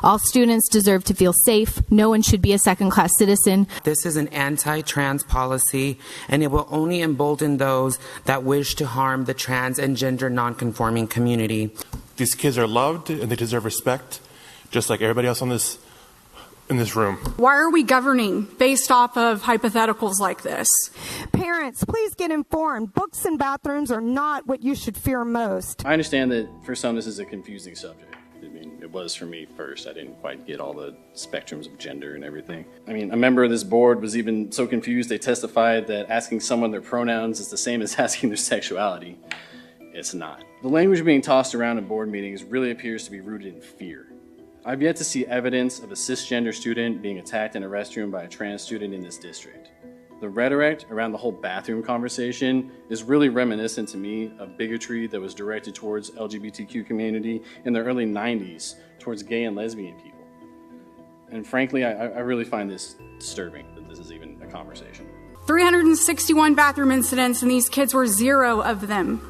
All students deserve to feel safe. No one should be a second-class citizen. This is an anti-trans policy, and it will only embolden those that wish to harm the trans and gender nonconforming community. These kids are loved and they deserve respect, just like everybody else in this room. Why are we governing based off of hypotheticals like this? Parents, please get informed. Books and bathrooms are not what you should fear most. I understand that for some this is a confusing subject. I mean, it was for me first. I didn't quite get all the spectrums of gender and everything. I mean, a member of this board was even so confused they testified that asking someone their pronouns is the same as asking their sexuality. It's not. The language being tossed around in board meetings really appears to be rooted in fear. I've yet to see evidence of a cisgender student being attacked in a restroom by a trans student in this district. The rhetoric around the whole bathroom conversation is really reminiscent to me of bigotry that was directed towards LGBTQ community in the early 90s towards gay and lesbian people. And frankly, I really find this disturbing that this is even a conversation. 361 bathroom incidents, and these kids were 0 of them.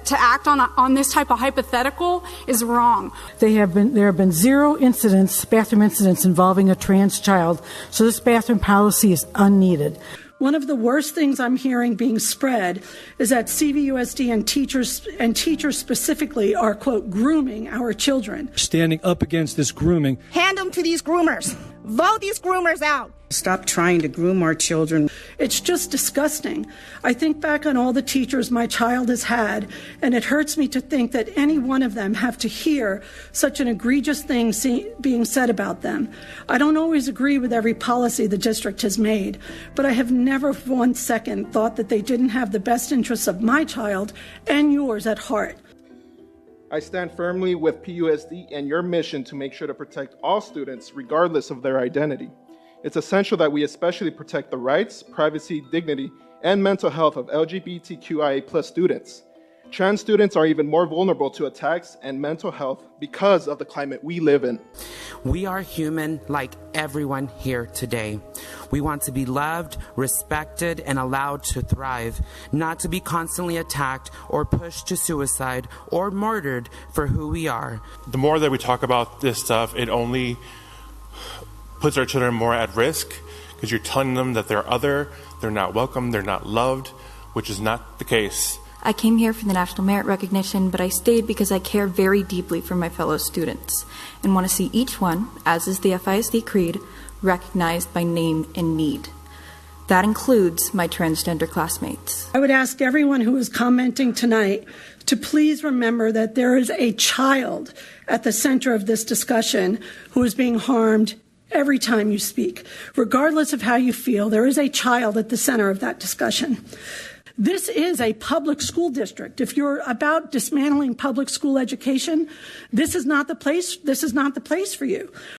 To act on this type of hypothetical is wrong. There have been 0 bathroom incidents involving a trans child, so this bathroom policy is unneeded. One of the worst things I'm hearing being spread is that CVUSD and teachers specifically are, quote, grooming our children. Standing up against this grooming. Hand them to these groomers. Vote these groomers out. Stop trying to groom our children. It's just disgusting. I think back on all the teachers my child has had, and it hurts me to think that any one of them have to hear such an egregious thing being said about them. I don't always agree with every policy the district has made, but I have never for 1 second thought that they didn't have the best interests of my child and yours at heart. I stand firmly with PUSD and your mission to make sure to protect all students regardless of their identity. It's essential that we especially protect the rights, privacy, dignity, and mental health of LGBTQIA+ students. Trans students are even more vulnerable to attacks and mental health because of the climate we live in. We are human like everyone here today. We want to be loved, respected, and allowed to thrive, not to be constantly attacked or pushed to suicide or murdered for who we are. The more that we talk about this stuff, it only puts our children more at risk because you're telling them that they're other, they're not welcome, they're not loved, which is not the case. I came here for the National Merit Recognition, but I stayed because I care very deeply for my fellow students and want to see each one, as is the FISD Creed, recognized by name and need. That includes my transgender classmates. I would ask everyone who is commenting tonight to please remember that there is a child at the center of this discussion who is being harmed every time you speak. Regardless of how you feel, there is a child at the center of that discussion. This is a public school district. If you're about dismantling public school education, this is not the place for you.